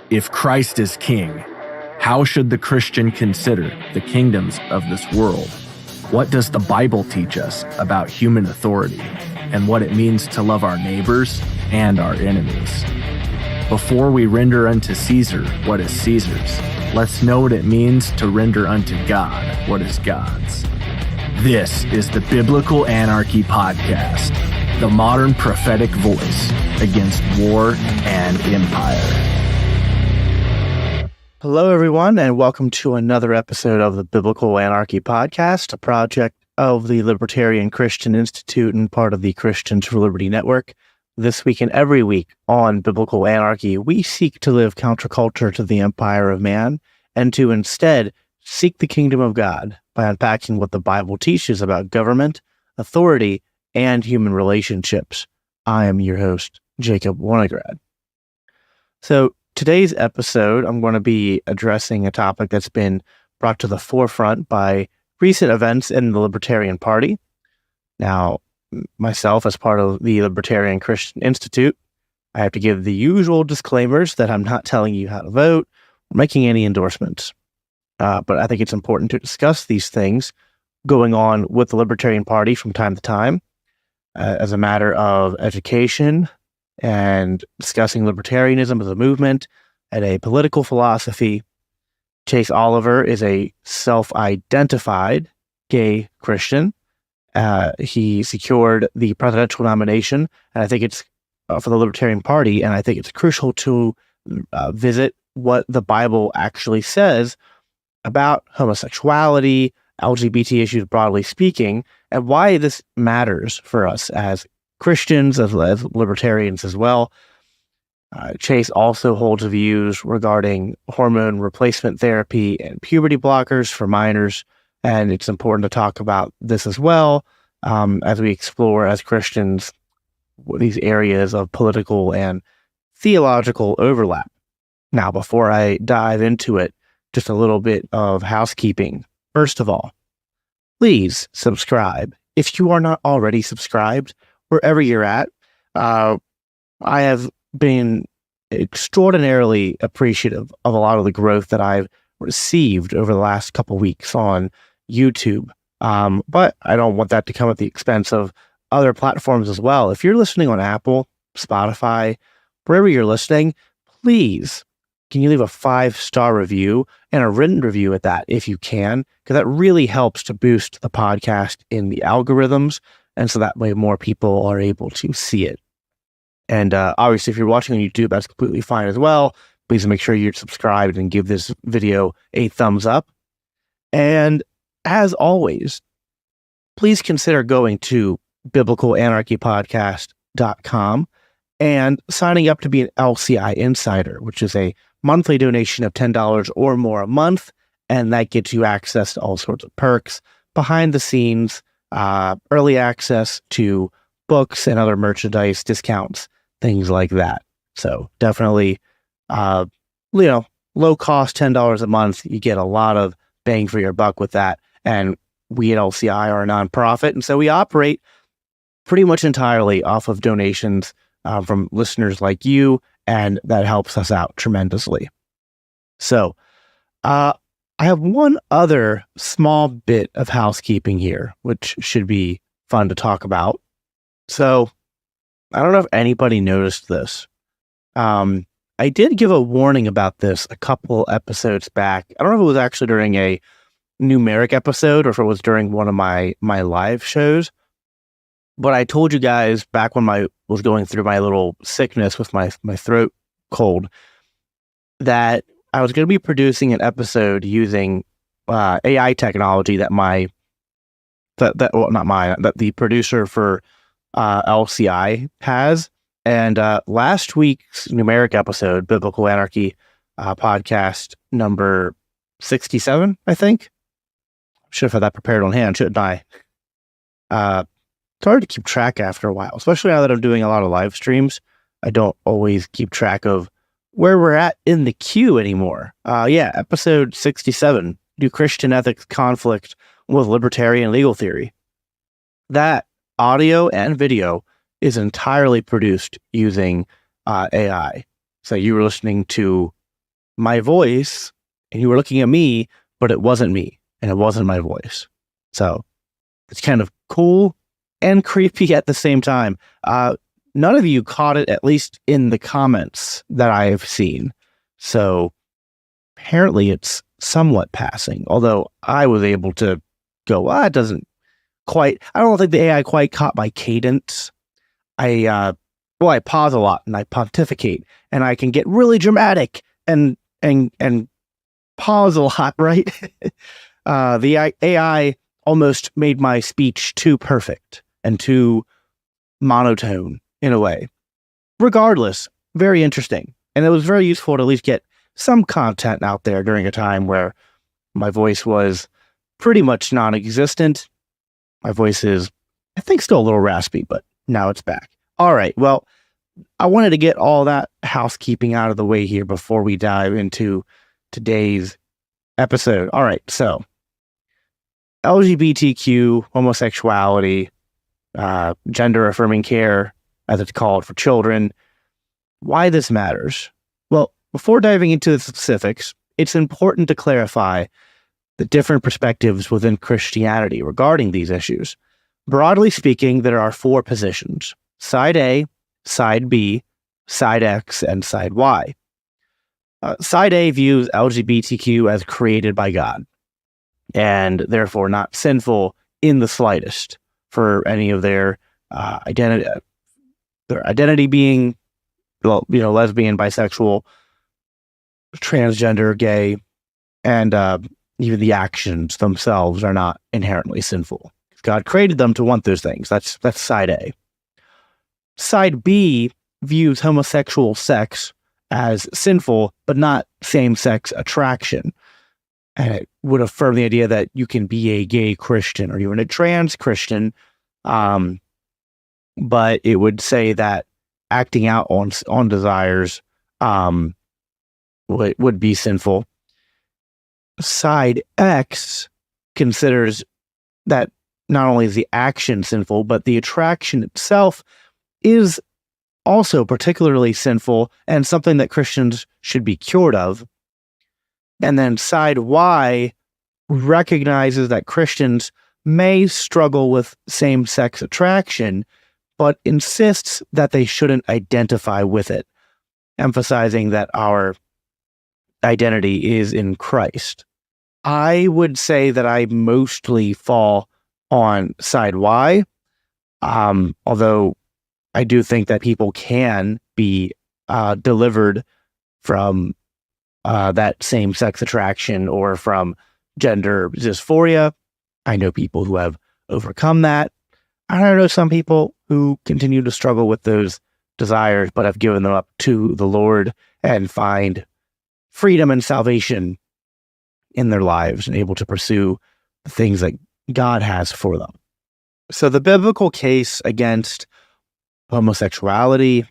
If Christ is king, how should the Christian consider the kingdoms of this world? What does the Bible teach us about human authority and what it means to love our neighbors and our enemies? Before we render unto Caesar what is Caesar's, let's know what it means to render unto God what is God's. This is the Biblical Anarchy Podcast, the modern prophetic voice against war and empire. Hello, everyone, and welcome to another episode of the Biblical Anarchy Podcast, a project of the Libertarian Christian Institute and part of the Christians for Liberty Network. This week and every week on Biblical Anarchy, we seek to live counterculture to the empire of man and to instead seek the kingdom of God by unpacking what the Bible teaches about government, authority, and human relationships. I am your host, Jacob Winograd. So today's episode, I'm going to be addressing a topic that's been brought to the forefront by recent events in the Libertarian Party. Now, myself, as part of the Libertarian Christian Institute, I have to give the usual disclaimers that I'm not telling you how to vote or making any endorsements. But I think it's important to discuss these things going on with the Libertarian Party from time to time as a matter of education and discussing libertarianism as a movement and a political philosophy. Chase Oliver is a self-identified gay Christian. He secured the presidential nomination, and I think it's for the Libertarian Party, and I think it's crucial to visit what the Bible actually says about homosexuality, LGBT issues broadly speaking, and why this matters for us as Christians, as libertarians as well. Chase also holds views regarding hormone replacement therapy and puberty blockers for minors, and it's important to talk about this as well as we explore as Christians these areas of political and theological overlap. Now, before I dive into it, just a little bit of housekeeping. First of all, please subscribe. If you are not already subscribed, wherever you're at, I have been extraordinarily appreciative of a lot of the growth that I've received over the last couple weeks on YouTube. But I don't want that to come at the expense of other platforms as well. If you're listening on Apple, Spotify, wherever you're listening, please, can you leave a 5-star review and a written review at that if you can? Because that really helps to boost the podcast in the algorithms. And so that way more people are able to see it. And obviously, if you're watching on YouTube, that's completely fine as well. Please make sure you're subscribed and give this video a thumbs up. And as always, please consider going to biblicalanarchypodcast.com and signing up to be an LCI Insider, which is a monthly donation of $10 or more a month. And that gets you access to all sorts of perks, behind the scenes, early access to books and other merchandise discounts, things like that. So definitely, low cost, $10 a month. You get a lot of bang for your buck with that. And we at LCI are a nonprofit. And so we operate pretty much entirely off of donations from listeners like you. And that helps us out tremendously. So, I have one other small bit of housekeeping here, which should be fun to talk about. So, I don't know if anybody noticed this. I did give a warning about this a couple episodes back. I don't know if it was actually during a numeric episode or if it was during one of my live shows. But I told you guys back when I was going through my little sickness with my throat cold that I was going to be producing an episode using AI technology that the producer for LCI has. And last week's numeric episode, Biblical Anarchy Podcast number 67, I think. Should have had that prepared on hand, shouldn't I? It's hard to keep track after a while, especially now that I'm doing a lot of live streams. I don't always keep track of where we're at in the queue anymore. Episode 67, Do Christian Ethics Conflict with Libertarian Legal Theory? That audio and video is entirely produced using AI. So you were listening to my voice and you were looking at me, but it wasn't me and it wasn't my voice. So it's kind of cool and creepy at the same time. None of you caught it, at least in the comments that I've seen. So apparently it's somewhat passing, although I was able to go, it doesn't quite, I don't think the AI quite caught my cadence. I pause a lot and I pontificate and I can get really dramatic and pause a lot, right? The AI almost made my speech too perfect and too monotone in a way. Regardless, very interesting. And it was very useful to at least get some content out there during a time where my voice was pretty much non-existent. My voice is, I think, still a little raspy, but now it's back. All right. Well, I wanted to get all that housekeeping out of the way here before we dive into today's episode. All right. So LGBTQ, homosexuality, gender affirming care, as it's called, for children. Why this matters? Well, before diving into the specifics, it's important to clarify the different perspectives within Christianity regarding these issues. Broadly speaking, there are 4 positions: side A, side B, side X, and side Y. Side A views LGBTQ as created by God, and therefore not sinful in the slightest for any of their identity being, lesbian, bisexual, transgender, gay, and even the actions themselves are not inherently sinful. God created them to want those things. That's side A. Side B views homosexual sex as sinful, but not same-sex attraction. And it would affirm the idea that you can be a gay Christian or even a trans Christian, but it would say that acting out on desires would be sinful. Side X considers that not only is the action sinful, but the attraction itself is also particularly sinful and something that Christians should be cured of. And then side Y recognizes that Christians may struggle with same-sex attraction, but insists that they shouldn't identify with it, emphasizing that our identity is in Christ. I would say that I mostly fall on side Y, although I do think that people can be delivered from that same-sex attraction or from gender dysphoria. I know people who have overcome that. I know some people who continue to struggle with those desires, but have given them up to the Lord and find freedom and salvation in their lives and able to pursue the things that God has for them. So the biblical case against homosexuality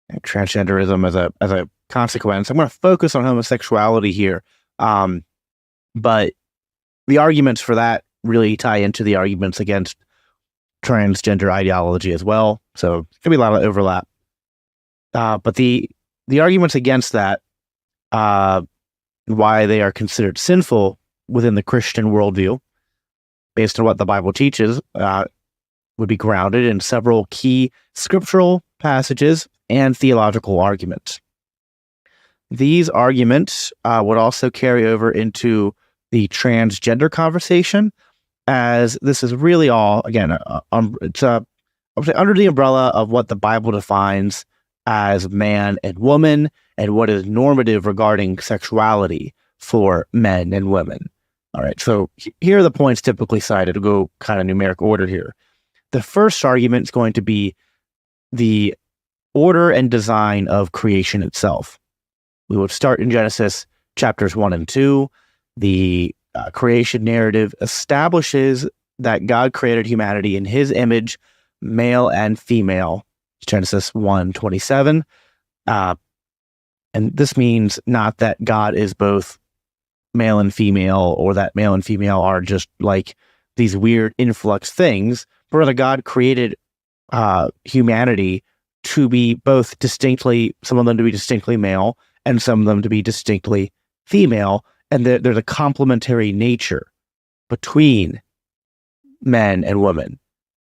and transgenderism as a consequence, I'm going to focus on homosexuality here, but the arguments for that really tie into the arguments against transgender ideology as well. So there's going to be a lot of overlap. But the arguments against that, why they are considered sinful within the Christian worldview, based on what the Bible teaches, would be grounded in several key scriptural passages and theological arguments. These arguments would also carry over into the transgender conversation, as this is really all, again, it's under the umbrella of what the Bible defines as man and woman and what is normative regarding sexuality for men and women. All right, so here are the points typically cited. To go kind of numeric order here. The first argument is going to be the order and design of creation itself. We would start in Genesis chapters 1 and 2. The creation narrative establishes that God created humanity in his image, male and female. Genesis 1:27. And this means not that God is both male and female, or that male and female are just like these weird influx things, but rather God created humanity to be both distinctly, some of them to be distinctly male and some of them to be distinctly female. And there's a complementary nature between men and women,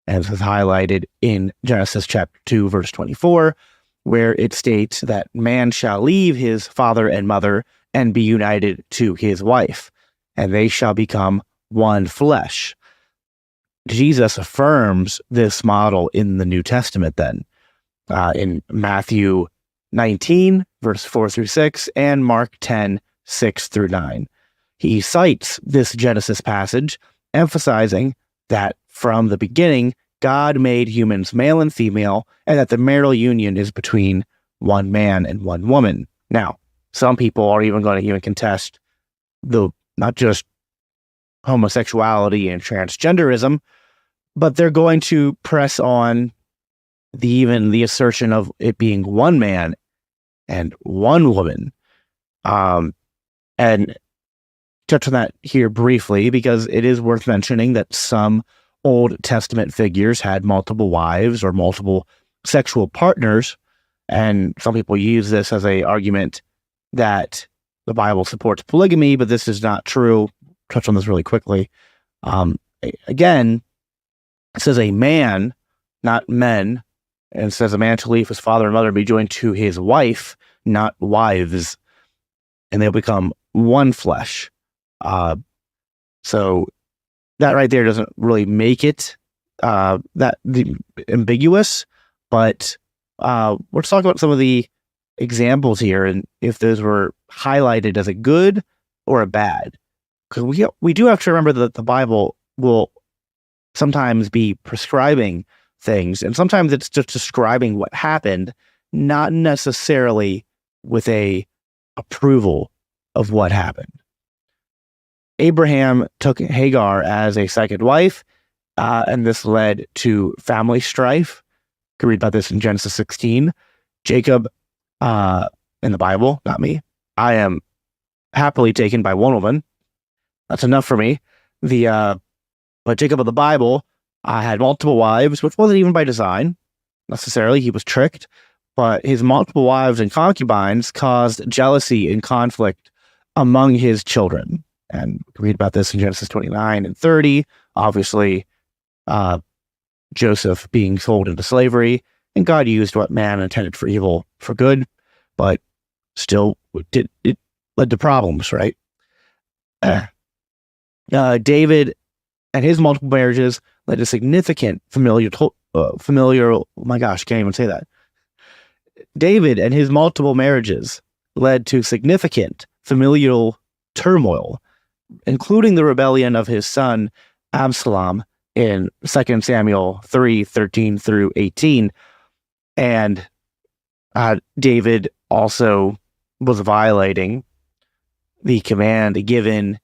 as is highlighted in Genesis chapter 2, verse 24, where it states that man shall leave his father and mother and be united to his wife, and they shall become one flesh. Jesus affirms this model in the New Testament then, in Matthew 19, verse 4 through 6, and Mark 10, 6 through 9. He cites this Genesis passage, emphasizing that from the beginning, God made humans male and female, and that the marital union is between one man and one woman. Now, some people are even going to even contest not just homosexuality and transgenderism, but they're going to press on the assertion of it being one man and one woman. And touch on that here briefly, because it is worth mentioning that some Old Testament figures had multiple wives or multiple sexual partners, and some people use this as an argument that the Bible supports polygamy, but this is not true. Touch on this really quickly. Again, it says a man, not men, and it says a man shall leave his father and mother and be joined to his wife, not wives, and they'll become one flesh. So that right there doesn't really make it ambiguous, but let's talk about some of the examples here and if those were highlighted as a good or a bad. Because we do have to remember that the Bible will sometimes be prescribing things, and sometimes it's just describing what happened, not necessarily with a approval of what happened. Abraham took Hagar as a second wife, and this led to family strife. You can read about this in Genesis 16. Jacob, in the Bible, not me, I am happily taken by one woman. That's enough for me. But Jacob of the Bible had multiple wives, which wasn't even by design, necessarily. He was tricked, but his multiple wives and concubines caused jealousy and conflict among his children. And we can read about this in Genesis 29 and 30. Obviously, Joseph being sold into slavery, and God used what man intended for evil for good, but still it led to problems, right? David and his multiple marriages led to significant familial, oh my gosh, can't even say that. David and his multiple marriages led to significant familial turmoil, including the rebellion of his son Absalom in 2 Samuel 3:13 through 18. And David also was violating the command given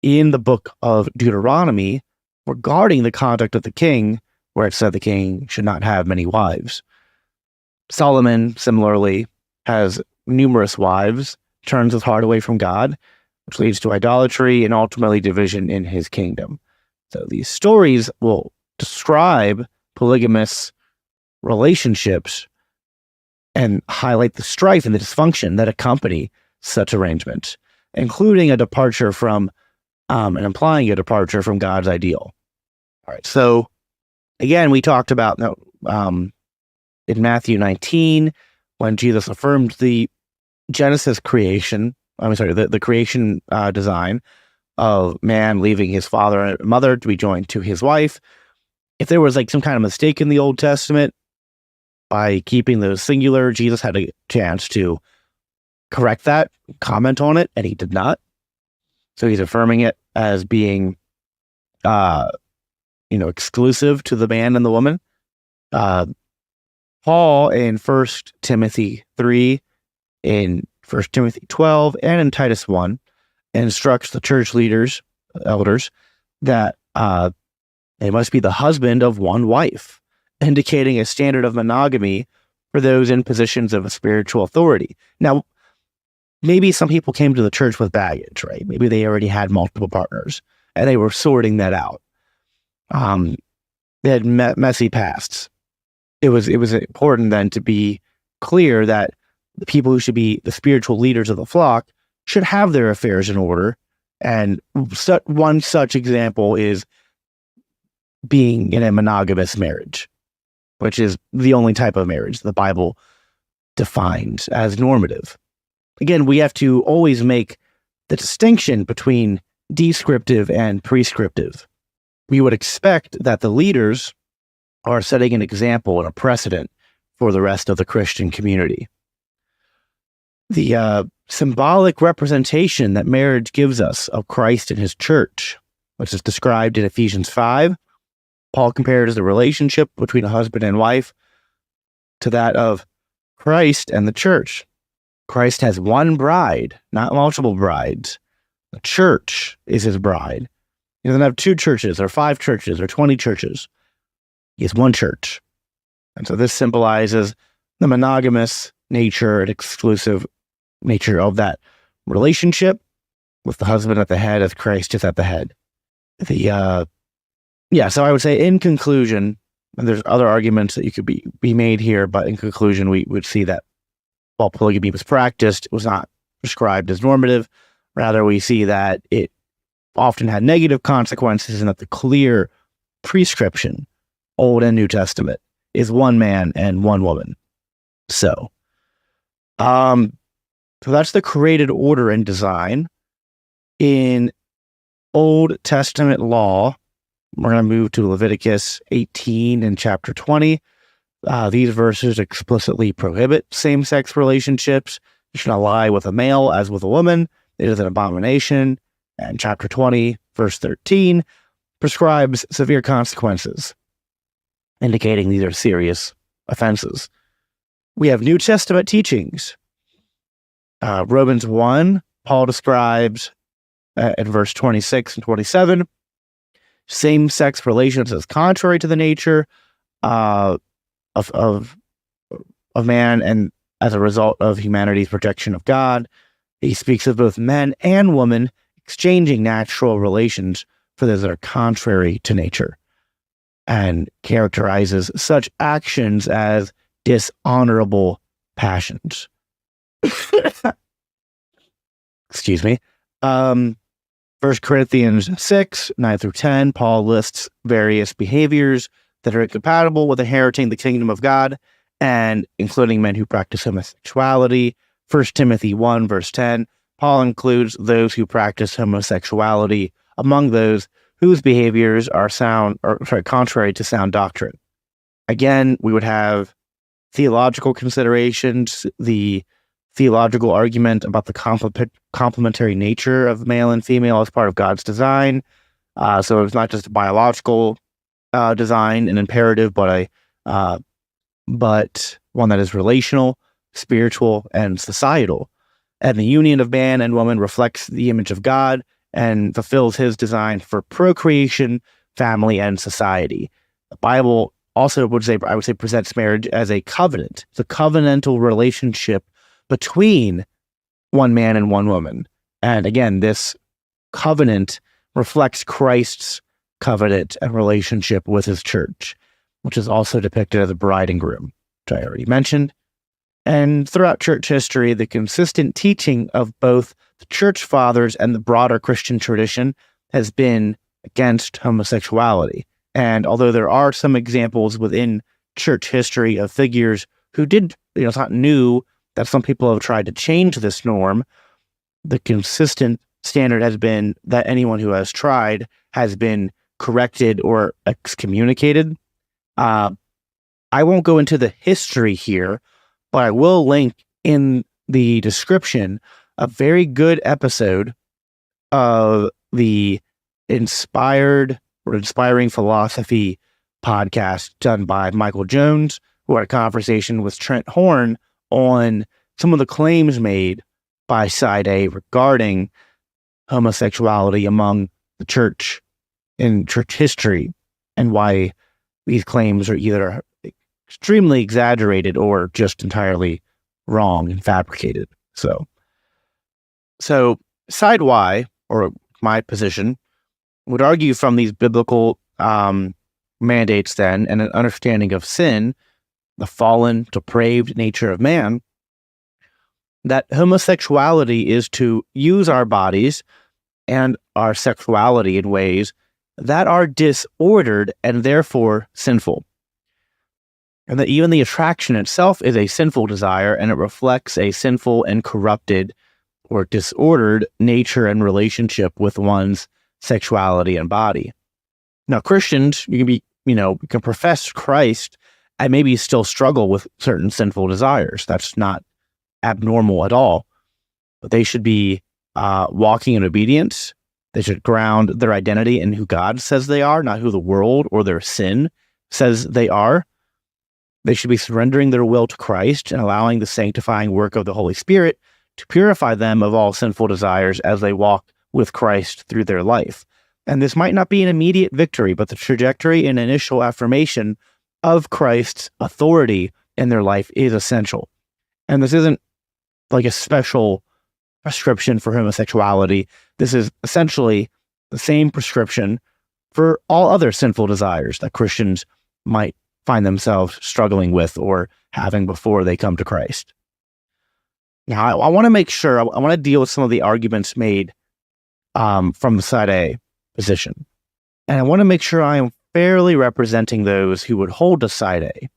in the book of Deuteronomy regarding the conduct of the king, where it said the king should not have many wives. Solomon, similarly, has numerous wives, turns his heart away from God, which leads to idolatry and ultimately division in his kingdom. So these stories will describe polygamous relationships and highlight the strife and the dysfunction that accompany such arrangements, including a departure from and implying a departure from God's ideal. All right, so again, we talked about in Matthew 19, when Jesus affirmed the Genesis creation, the creation design of man leaving his father and mother to be joined to his wife. If there was like some kind of mistake in the Old Testament, by keeping those singular, Jesus had a chance to correct that, comment on it, and he did not. So he's affirming it as being, exclusive to the man and the woman. Paul in 1 Timothy 3, in 1 Timothy 12, and in Titus 1, instructs the church leaders, elders, that they must be the husband of one wife, indicating a standard of monogamy for those in positions of spiritual authority. Now, maybe some people came to the church with baggage, right? Maybe they already had multiple partners and they were sorting that out. They had messy pasts. It was important then to be clear that the people who should be the spiritual leaders of the flock should have their affairs in order. And one such example is being in a monogamous marriage, which is the only type of marriage the Bible defines as normative. Again, we have to always make the distinction between descriptive and prescriptive. We would expect that the leaders are setting an example and a precedent for the rest of the Christian community. The symbolic representation that marriage gives us of Christ and his church, which is described in Ephesians 5, Paul compares the relationship between a husband and wife to that of Christ and the church. Christ has one bride, not multiple brides. The church is his bride. He doesn't have 2 churches or 5 churches or 20 churches. He has one church. And so this symbolizes the monogamous nature and exclusive nature of that relationship with the husband at the head as Christ is at the head. So I would say in conclusion, and there's other arguments that you could be made here, but in conclusion, we would see that while polygamy was practiced, it was not prescribed as normative. Rather, we see that it often had negative consequences and that the clear prescription, Old and New Testament, is one man and one woman. So that's the created order and design. In Old Testament law, we're going to move to Leviticus 18 and chapter 20. These verses explicitly prohibit same-sex relationships. You should not lie with a male as with a woman. It is an abomination. And chapter 20, verse 13, prescribes severe consequences, indicating these are serious offenses. We have New Testament teachings. Romans 1, Paul describes in verse 26 and 27, same-sex relations as contrary to the nature of man and as a result of humanity's rejection of God. He speaks of both men and women exchanging natural relations for those that are contrary to nature, and characterizes such actions as dishonorable passions. Excuse me. 1 Corinthians 6, 9 through 10, Paul lists various behaviors that are incompatible with inheriting the kingdom of God, and including men who practice homosexuality. 1 Timothy 1, verse 10, Paul includes those who practice homosexuality among those whose behaviors are contrary to sound doctrine. Again, we would have theological considerations, the theological argument about the complementary nature of male and female as part of God's design. So it's not just a biological design, an imperative, but one that is relational, spiritual, and societal. And the union of man and woman reflects the image of God and fulfills his design for procreation, family, and society. The Bible also I would say presents marriage as a covenant. It's a covenantal relationship between one man and one woman. And again, this covenant reflects Christ's covenant and relationship with his church, which is also depicted as a bride and groom, which I already mentioned. And throughout church history, the consistent teaching of both the church fathers and the broader Christian tradition has been against homosexuality. And although there are some examples within church history of figures who did, it's not new that some people have tried to change this norm, the consistent standard has been that anyone who has tried has been corrected or excommunicated. I won't go into the history here, but I will link in the description a very good episode of the Inspiring Philosophy podcast done by Michael Jones, who had a conversation with Trent Horn on some of the claims made by Side A regarding homosexuality among the church in church history, and why these claims are either extremely exaggerated or just entirely wrong and fabricated. So Side Y, or my position, would argue from these biblical mandates then, and an understanding of sin, the fallen, depraved nature of man, that homosexuality is to use our bodies and our sexuality in ways that are disordered and therefore sinful. And that even the attraction itself is a sinful desire, and it reflects a sinful and corrupted or disordered nature and relationship with one's sexuality and body. Now, Christians, you can profess Christ and maybe still struggle with certain sinful desires. That's not abnormal at all. But they should be walking in obedience. They should ground their identity in who God says they are, not who the world or their sin says they are. They should be surrendering their will to Christ and allowing the sanctifying work of the Holy Spirit to purify them of all sinful desires as they walk with Christ through their life. And this might not be an immediate victory, but the trajectory and initial affirmation of Christ's authority in their life is essential. And this isn't like a special prescription for homosexuality. This is essentially the same prescription for all other sinful desires that Christians might find themselves struggling with or having before they come to Christ. Now, I want to make sure, I want to deal with some of the arguments made from the side A position. And I want to make sure I am fairly representing those who would hold to side A.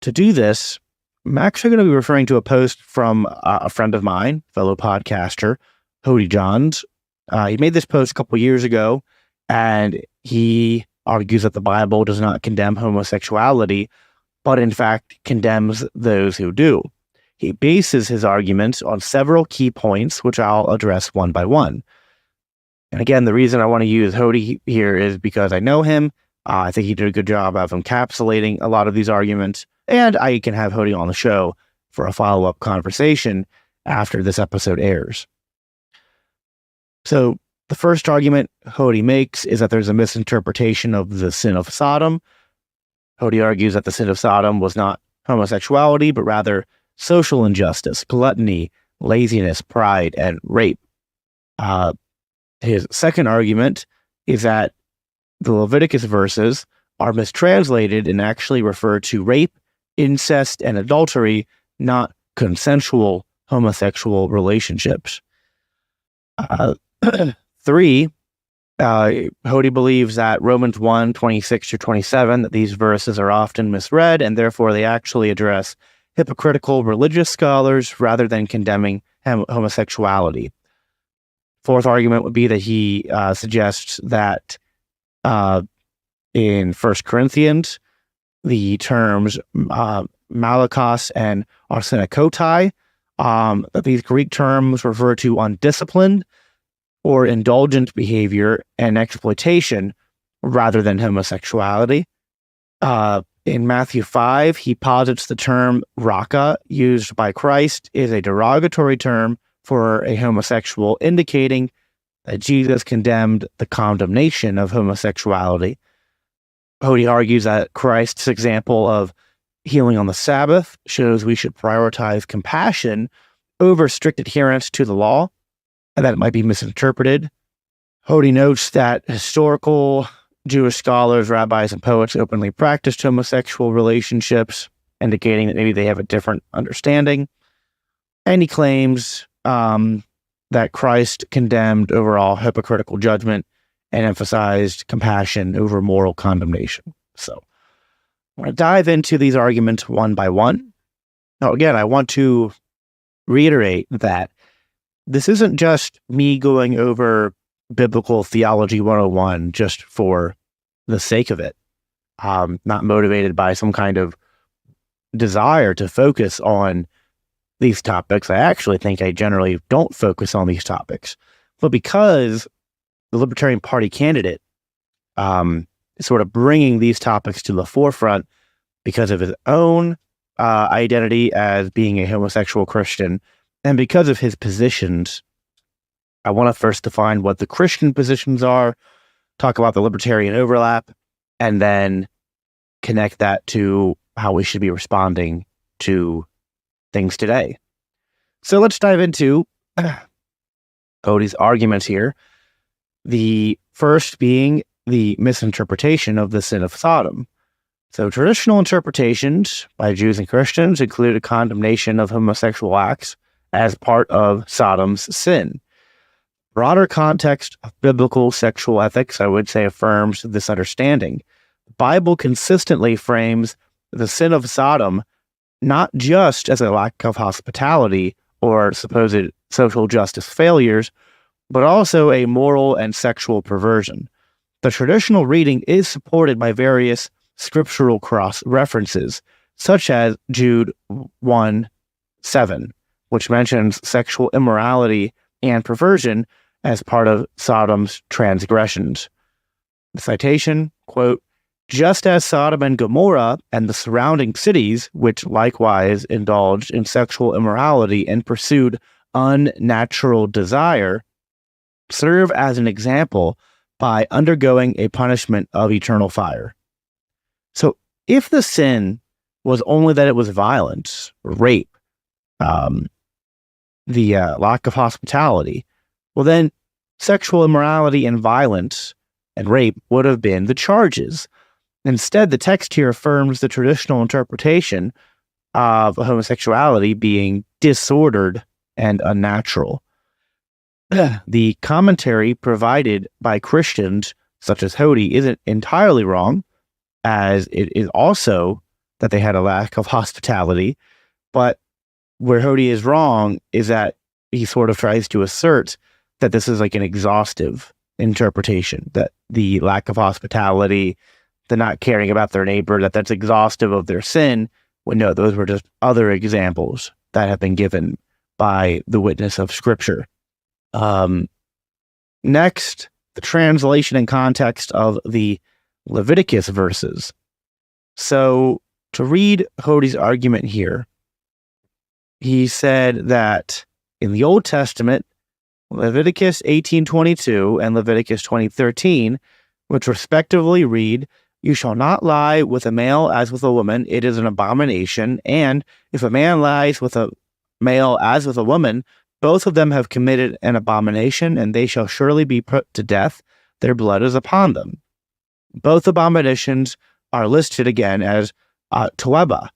To do this, I'm actually going to be referring to a post from a friend of mine, fellow podcaster, Hody Johns. He made this post a couple years ago, and he argues that the Bible does not condemn homosexuality, but in fact condemns those who do. He bases his arguments on several key points, which I'll address one by one. And again, the reason I want to use Hody here is because I know him. I think he did a good job of encapsulating a lot of these arguments, and I can have Hody on the show for a follow-up conversation after this episode airs. So the first argument Hody makes is that there's a misinterpretation of the sin of Sodom. Hody argues that the sin of Sodom was not homosexuality, but rather social injustice, gluttony, laziness, pride, and rape. His second argument is that the Leviticus verses are mistranslated and actually refer to rape, incest, and adultery, not consensual homosexual relationships. 3, Hody believes that Romans 1, 26-27, that these verses are often misread, and therefore they actually address hypocritical religious scholars rather than condemning homosexuality. Fourth argument would be that he suggests that in 1 Corinthians, the terms malakos and arsenokotai, that these Greek terms refer to undisciplined or indulgent behavior and exploitation rather than homosexuality. In Matthew 5, he posits the term raka, used by Christ, is a derogatory term for a homosexual, indicating that Jesus condemned the condemnation of homosexuality. Hody argues that Christ's example of healing on the Sabbath shows we should prioritize compassion over strict adherence to the law, and that it might be misinterpreted. Hody notes that historical Jewish scholars, rabbis, and poets openly practiced homosexual relationships, indicating that maybe they have a different understanding. And he claims that Christ condemned overall hypocritical judgment and emphasized compassion over moral condemnation. So I'm going to dive into these arguments one by one. Now, again, I want to reiterate that this isn't just me going over Biblical Theology 101 just for the sake of it. Not motivated by some kind of desire to focus on these topics. I actually think I generally don't focus on these topics. But because the Libertarian Party candidate is sort of bringing these topics to the forefront because of his own identity as being a homosexual Christian, and because of his positions, I want to first define what the Christian positions are, talk about the libertarian overlap, and then connect that to how we should be responding to things today. So let's dive into Hody's arguments here. The first being the misinterpretation of the sin of Sodom. So traditional interpretations by Jews and Christians include a condemnation of homosexual acts as part of Sodom's sin. Broader context of biblical sexual ethics, I would say, affirms this understanding. The Bible consistently frames the sin of Sodom not just as a lack of hospitality or supposed social justice failures, but also a moral and sexual perversion. The traditional reading is supported by various scriptural cross-references, such as Jude 1:7, which mentions sexual immorality and perversion as part of Sodom's transgressions. The citation, quote, "Just as Sodom and Gomorrah and the surrounding cities, which likewise indulged in sexual immorality and pursued unnatural desire, serve as an example by undergoing a punishment of eternal fire." So if the sin was only that it was violence, rape, the lack of hospitality, well then sexual immorality and violence and rape would have been the charges. Instead, the text here affirms the traditional interpretation of homosexuality being disordered and unnatural. The commentary provided by Christians such as Hody isn't entirely wrong, as it is also that they had a lack of hospitality, but where Hody is wrong is that he sort of tries to assert that this is like an exhaustive interpretation, that the lack of hospitality, the not caring about their neighbor, that's exhaustive of their sin, when no, those were just other examples that have been given by the witness of Scripture. Next, the translation and context of the Leviticus verses. So, to read Hody's argument here, he said that in the Old Testament, Leviticus 18:22 and Leviticus 20:13, which respectively read, "You shall not lie with a male as with a woman, it is an abomination, and if a man lies with a male as with a woman, both of them have committed an abomination, and they shall surely be put to death, their blood is upon them." Both abominations are listed again as toeba,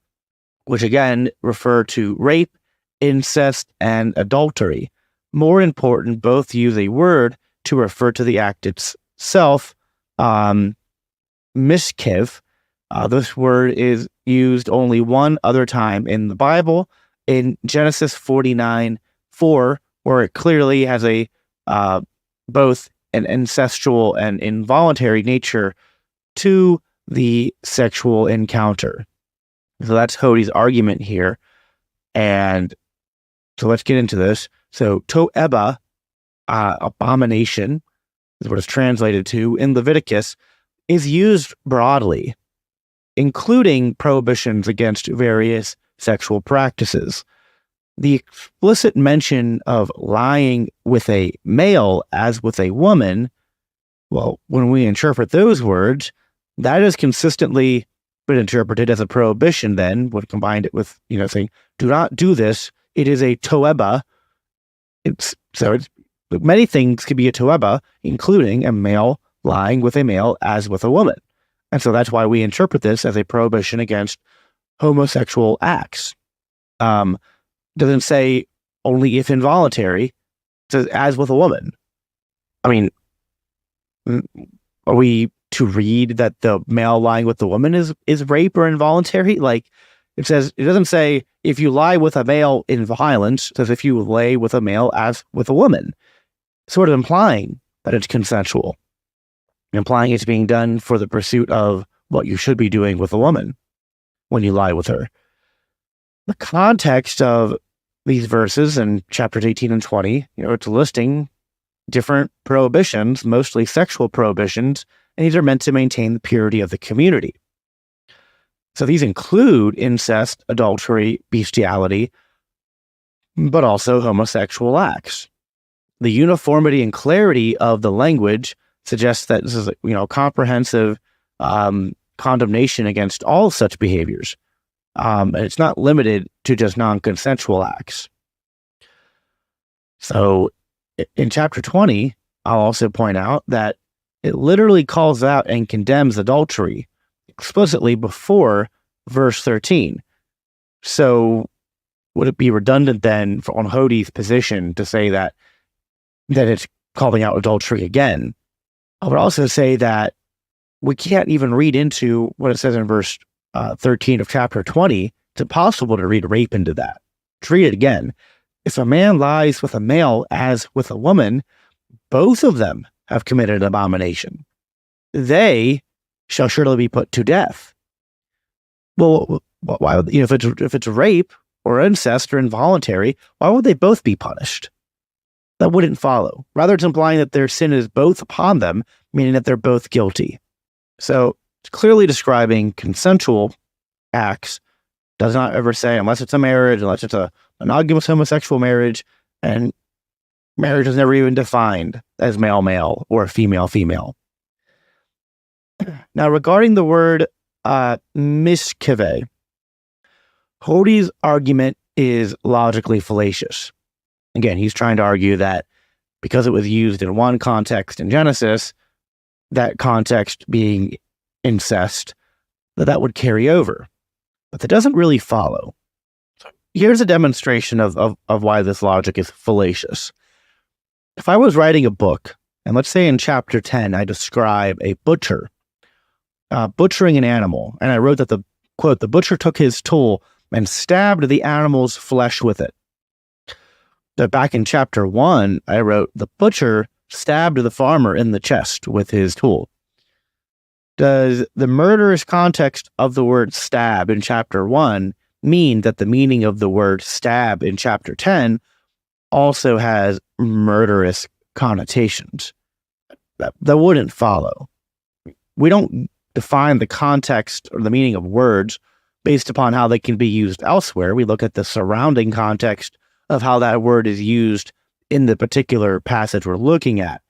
which again refer to rape, incest, and adultery. More important, both use a word to refer to the act itself, mischief. This word is used only one other time in the Bible, in Genesis 49:4, where it clearly has a both an incestual and involuntary nature to the sexual encounter. So that's Hody's argument here. And so let's get into this. So toeba, abomination, is what it's translated to in Leviticus, is used broadly, including prohibitions against various sexual practices. The explicit mention of lying with a male as with a woman, well, when we interpret those words, that has consistently been interpreted as a prohibition then, when combined it with, saying, do not do this, it is a toeba. Many things could be a toeba, including a male lying with a male as with a woman. And so that's why we interpret this as a prohibition against homosexual acts. Doesn't say only if involuntary, it says as with a woman. I mean, are we to read that the male lying with the woman is rape or involuntary? Like, it doesn't say if you lie with a male in violence, it says if you lay with a male as with a woman, sort of implying that it's consensual, implying it's being done for the pursuit of what you should be doing with a woman when you lie with her. The context of these verses in chapters 18 and 20, it's listing different prohibitions, mostly sexual prohibitions, and these are meant to maintain the purity of the community. So these include incest, adultery, bestiality, but also homosexual acts. The uniformity and clarity of the language suggests that this is a comprehensive condemnation against all such behaviors. And it's not limited to just non-consensual acts. So in chapter 20, I'll also point out that it literally calls out and condemns adultery explicitly before verse 13. So would it be redundant then on Hodey's position to say that it's calling out adultery again? I would also say that we can't even read into what it says in verse 13 of chapter 20. It's impossible to read rape into that. To read it again, if a man lies with a male as with a woman, both of them have committed an abomination. They shall surely be put to death. Well, why would, if it's rape or incest or involuntary, why would they both be punished? That wouldn't follow. Rather, it's implying that their sin is both upon them, meaning that they're both guilty. So it's clearly describing consensual acts. Does not ever say, unless it's a marriage, unless it's a monogamous homosexual marriage, and marriage is never even defined as male-male or female-female. Now, regarding the word miskeve, Hodey's argument is logically fallacious. Again, he's trying to argue that because it was used in one context in Genesis, that context being incest, that would carry over. But that doesn't really follow. Here's a demonstration of why this logic is fallacious. If I was writing a book, and let's say in chapter 10, I describe a butcher butchering an animal, and I wrote that the butcher took his tool and stabbed the animal's flesh with it. But back in chapter 1, I wrote the butcher stabbed the farmer in the chest with his tool. Does the murderous context of the word stab in chapter 1 mean that the meaning of the word stab in chapter 10 also has murderous connotations? That wouldn't follow. We don't define the context or the meaning of words based upon how they can be used elsewhere. We look at the surrounding context of how that word is used in the particular passage we're looking at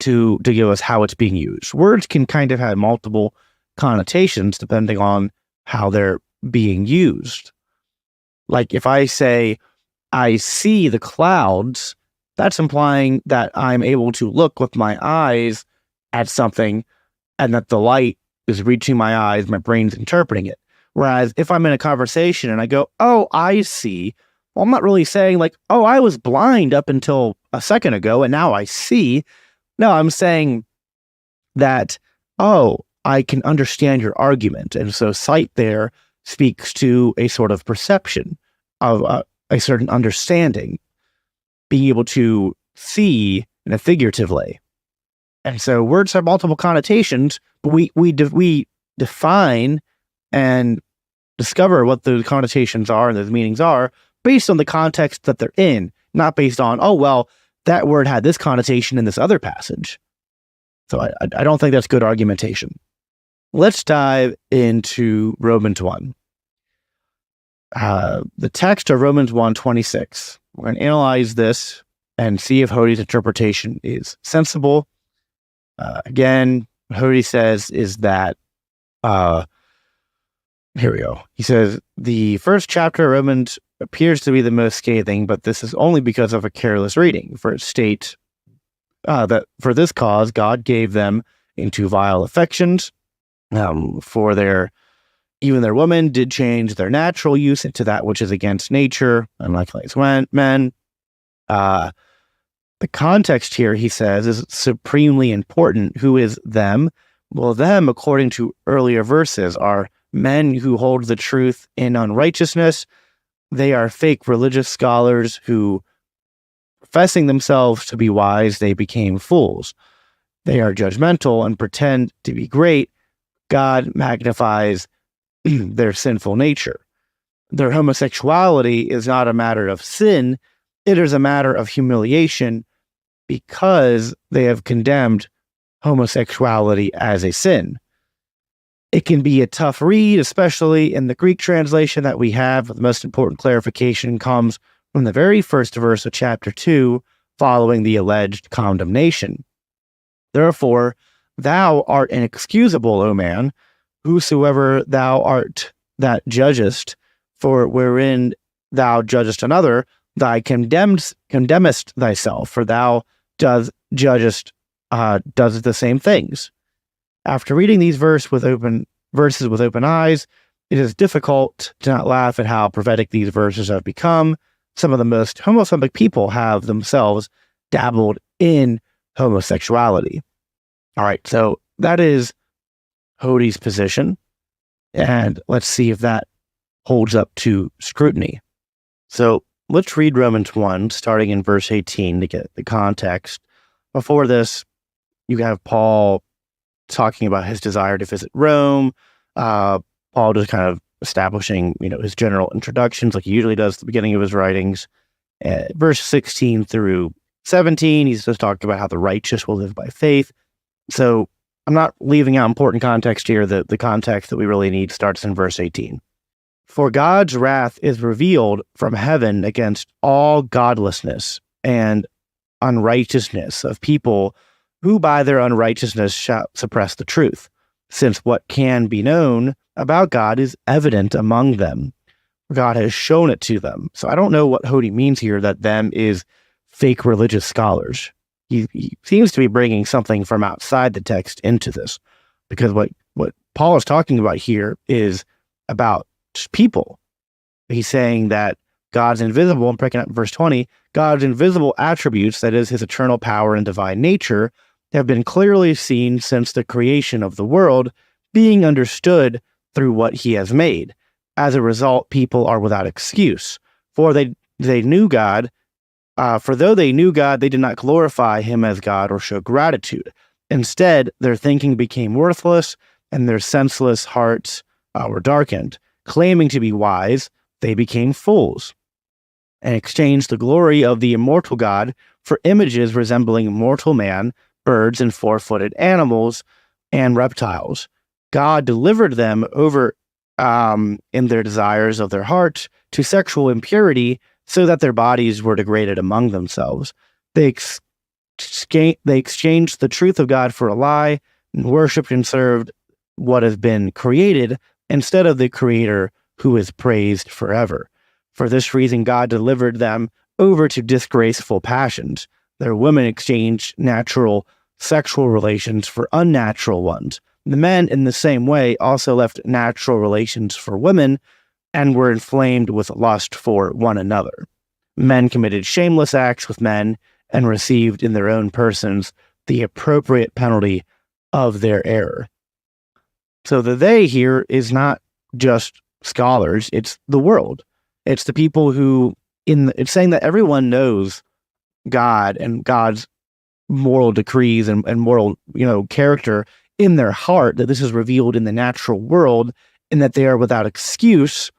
to give us how it's being used. Words can kind of have multiple connotations depending on how they're being used. Like if I say, I see the clouds, that's implying that I'm able to look with my eyes at something and that the light is reaching my eyes, my brain's interpreting it. Whereas if I'm in a conversation and I go, oh, I see, well, I'm not really saying like, oh, I was blind up until a second ago and now I see. No, I'm saying that, oh, I can understand your argument. And so sight there speaks to a sort of perception of a certain understanding, being able to see in a figurative way. And so words have multiple connotations, but we define and discover what those connotations are and those meanings are based on the context that they're in, not based on, oh, well, that word had this connotation in this other passage. So I don't think that's good argumentation. Let's dive into Romans 1. The text of Romans 1:26. We're going to analyze this and see if Hodey's interpretation is sensible. Again, what Hodey says is that, here we go. He says, the first chapter of Romans appears to be the most scathing, but this is only because of a careless reading. For it states that for this cause, God gave them into vile affections, for even their women did change their natural use into that which is against nature, and likewise men. The context here, he says, is supremely important. Who is them? Well, them, according to earlier verses, are men who hold the truth in unrighteousness. They are fake religious scholars who, professing themselves to be wise, they became fools. They are judgmental and pretend to be great. God magnifies their sinful nature. Their homosexuality is not a matter of sin. It is a matter of humiliation because they have condemned homosexuality as a sin. It can be a tough read, especially in the Greek translation that we have. The most important clarification comes from the very first verse of chapter 2, following the alleged condemnation. Therefore, thou art inexcusable, O man, whosoever thou art that judgest, for wherein thou judgest another, thou condemnest thyself, for thou does the same things. After reading these verses with open eyes, It is difficult to not laugh at how prophetic these verses have become. Some of the most homophobic people have themselves dabbled in homosexuality. All right, so that is Hodey's position, and let's see if that holds up to scrutiny. So let's read Romans 1, starting in verse 18 to get the context. Before this, you have Paul talking about his desire to visit Rome. Paul just kind of establishing, his general introductions like he usually does at the beginning of his writings. Verse 16 through 17, he's just talking about how the righteous will live by faith. So I'm not leaving out important context here. The context that we really need starts in verse 18. For God's wrath is revealed from heaven against all godlessness and unrighteousness of people who by their unrighteousness shall suppress the truth, since what can be known about God is evident among them. God has shown it to them. So I don't know what Hodey means here, that them is fake religious scholars. He seems to be bringing something from outside the text into this, because what Paul is talking about here is about just people. He's saying that God's invisible, I'm picking up verse 20, God's invisible attributes, that is his eternal power and divine nature, have been clearly seen since the creation of the world, being understood through what he has made. As a result, people are without excuse, for they knew God. For though they knew God, they did not glorify him as God or show gratitude. Instead, their thinking became worthless, and their senseless hearts were darkened. Claiming to be wise, they became fools, and exchanged the glory of the immortal God for images resembling mortal man, birds, and four-footed animals, and reptiles. God delivered them over in their desires of their hearts to sexual impurity, so that their bodies were degraded among themselves. They exchanged the truth of God for a lie, and worshipped and served what has been created instead of the Creator, who is praised forever. For this reason, God delivered them over to disgraceful passions. Their women exchanged natural sexual relations for unnatural ones. The men, in the same way, also left natural relations for women, and were inflamed with lust for one another. Men committed shameless acts with men, and received in their own persons the appropriate penalty of their error. So the they here is not just scholars, it's the world. It's the people who, it's saying that everyone knows God and God's moral decrees and moral, character in their heart, that this is revealed in the natural world, and that they are without excuse,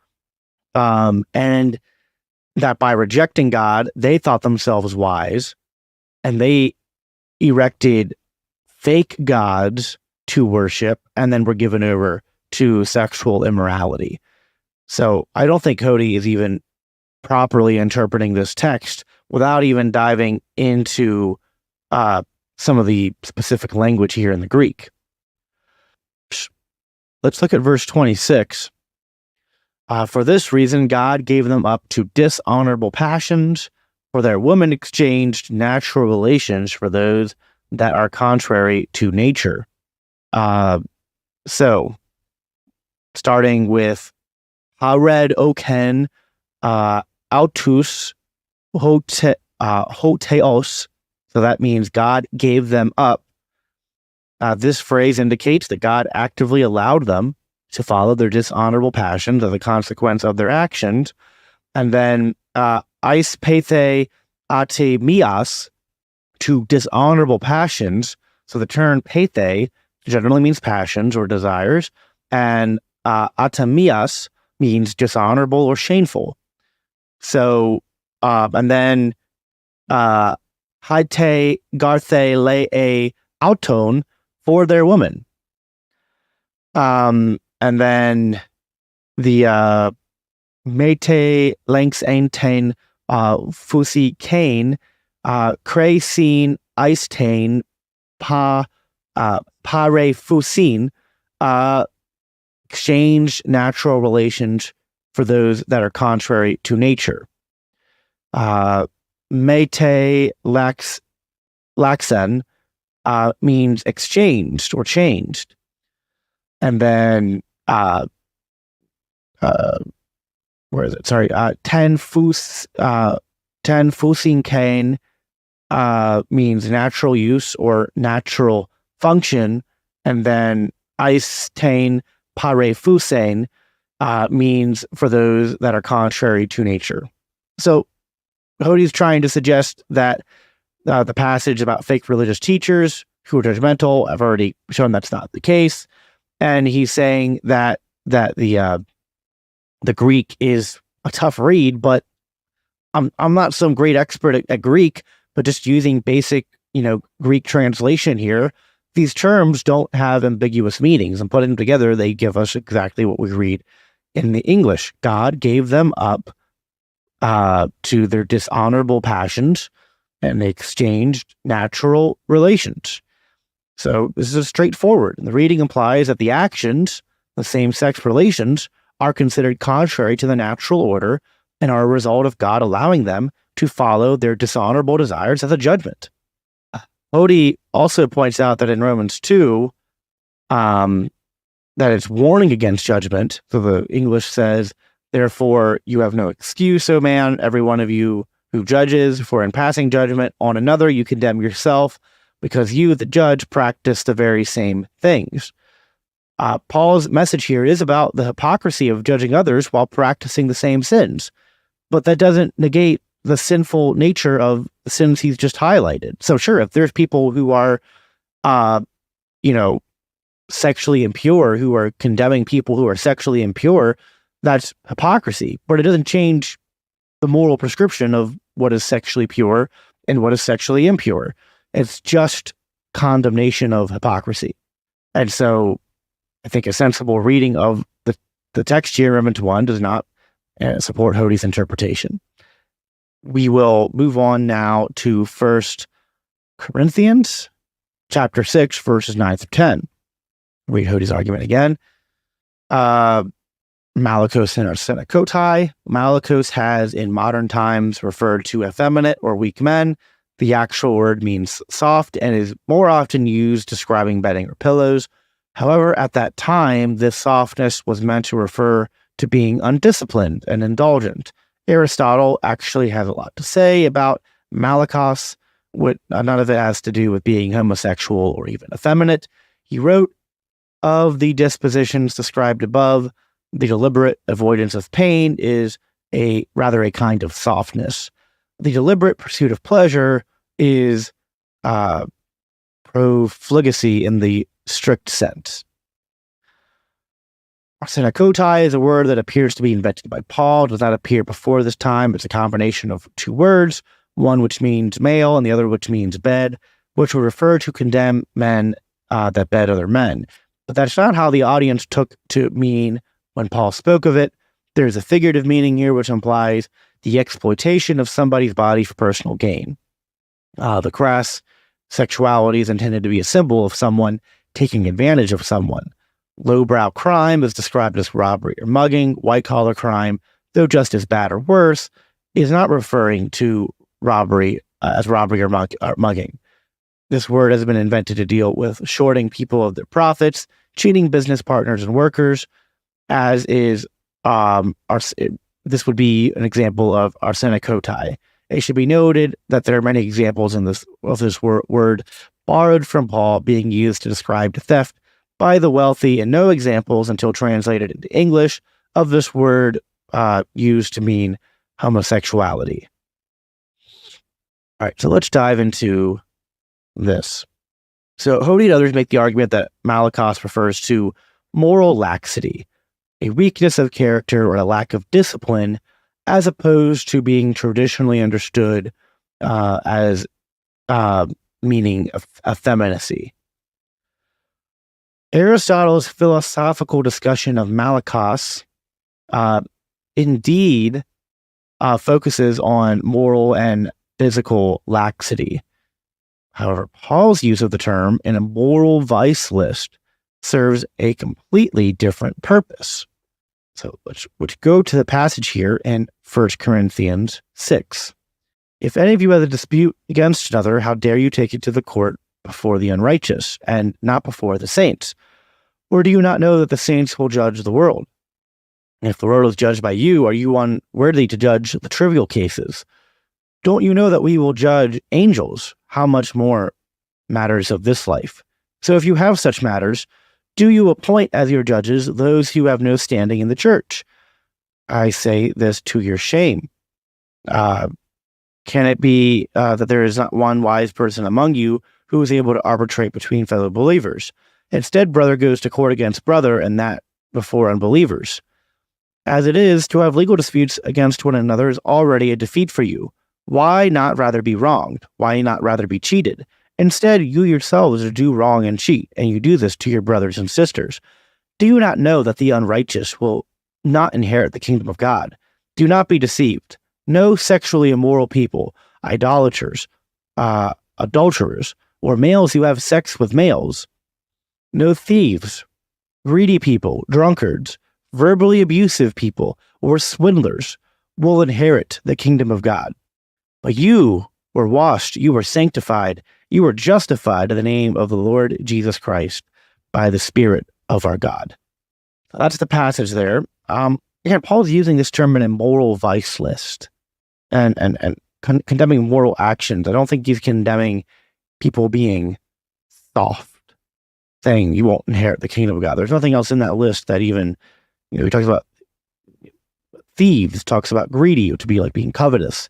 and that by rejecting God, they thought themselves wise, and they erected fake gods to worship, and then were given over to sexual immorality. So I don't think Hodey is even properly interpreting this text without even diving into some of the specific language here in the Greek. Let's look at verse 26. For this reason, God gave them up to dishonorable passions, for their women exchanged natural relations for those that are contrary to nature. So, starting with Hared Oken, Autus, Hoteos, so that means God gave them up. This phrase indicates that God actively allowed them to follow their dishonorable passions as a consequence of their actions. And then eis pathe atemias, to dishonorable passions. So the term pathe generally means passions or desires, and atemias means dishonorable or shameful. So, and then haite garthe le auton, for their woman. And then the mete lengths eintain fusi kane cray seen eistain pare fusin, exchange natural relations for those that are contrary to nature. Mete laxen means exchanged or changed. And then where is it? Sorry, ten fusin kane means natural use or natural function, and then ice tain pare fusain means for those that are contrary to nature. So Hodey's trying to suggest that the passage about fake religious teachers who are judgmental, I've already shown that's not the case, and he's saying that the Greek is a tough read, but I'm not some great expert at Greek, but just using basic, Greek translation here, these terms don't have ambiguous meanings, and putting them together, they give us exactly what we read in the English. God gave them up to their dishonorable passions, and they exchanged natural relations. So this is straightforward. And the reading implies that the actions, the same-sex relations, are considered contrary to the natural order and are a result of God allowing them to follow their dishonorable desires as a judgment. Hodey also points out that in Romans 2, that it's warning against judgment. So the English says, therefore, you have no excuse, O man, every one of you who judges, for in passing judgment on another, you condemn yourself, because you, the judge, practice the very same things. Paul's message here is about the hypocrisy of judging others while practicing the same sins. But that doesn't negate the sinful nature of the sins he's just highlighted. So sure, if there's people who are, sexually impure, who are condemning people who are sexually impure, that's hypocrisy. But it doesn't change the moral prescription of what is sexually pure and what is sexually impure. It's just condemnation of hypocrisy. And so I think a sensible reading of the text here, Romans 1, does not support Hodey's interpretation. We will move on now to 1 Corinthians chapter 6, verses 9 through 10. Read Hodey's argument again. Malakos and Arsenakotai. Malakos has in modern times referred to effeminate or weak men. The actual word means soft and is more often used describing bedding or pillows. However, at that time, this softness was meant to refer to being undisciplined and indulgent. Aristotle actually has a lot to say about Malakos. None of it has to do with being homosexual or even effeminate. He wrote, of the dispositions described above, the deliberate avoidance of pain is rather a kind of softness. The deliberate pursuit of pleasure is profligacy in the strict sense. Arsenakotai is a word that appears to be invented by Paul. It does not appear before this time. It's a combination of two words, one which means male and the other which means bed, which would refer to condemn men that bed other men. But that's not how the audience took to mean when Paul spoke of it. There's a figurative meaning here which implies the exploitation of somebody's body for personal gain. The crass sexuality is intended to be a symbol of someone taking advantage of someone. Lowbrow crime is described as robbery or mugging. White-collar crime, though just as bad or worse, is not referring to robbery as robbery or mugging. This word has been invented to deal with shorting people of their profits, cheating business partners and workers, as is this would be an example of arsenakotai. It should be noted that there are many examples of this word borrowed from Paul being used to describe theft by the wealthy, and no examples until translated into English of this word used to mean homosexuality. All right, so let's dive into this. So Hodey and others make the argument that Malakos refers to moral laxity, a weakness of character or a lack of discipline, as opposed to being traditionally understood as meaning effeminacy. Aristotle's philosophical discussion of Malakos indeed focuses on moral and physical laxity. However, Paul's use of the term in a moral vice list serves a completely different purpose. So let's go to the passage here in 1 Corinthians 6. If any of you have a dispute against another, how dare you take it to the court before the unrighteous and not before the saints? Or do you not know that the saints will judge the world? And if the world is judged by you, are you unworthy to judge the trivial cases? Don't you know that we will judge angels? How much more matters of this life? So if you have such matters, do you appoint as your judges those who have no standing in the church? I say this to your shame. Can it be that there is not one wise person among you who is able to arbitrate between fellow believers? Instead, brother goes to court against brother, and that before unbelievers. As it is, to have legal disputes against one another is already a defeat for you. Why not rather be wronged? Why not rather be cheated? Instead, you yourselves do wrong and cheat, and you do this to your brothers and sisters. Do you not know that the unrighteous will not inherit the kingdom of God? Do not be deceived. No sexually immoral people, idolaters, adulterers, or males who have sex with males. No thieves, greedy people, drunkards, verbally abusive people, or swindlers will inherit the kingdom of God. But you were washed, you were sanctified, you were justified in the name of the Lord Jesus Christ by the Spirit of our God. That's the passage there. Again, Paul's using this term in a moral vice list and condemning moral actions. I don't think he's condemning people being soft, saying you won't inherit the kingdom of God. There's nothing else in that list that even, he talks about thieves, talks about greedy, to be like being covetous,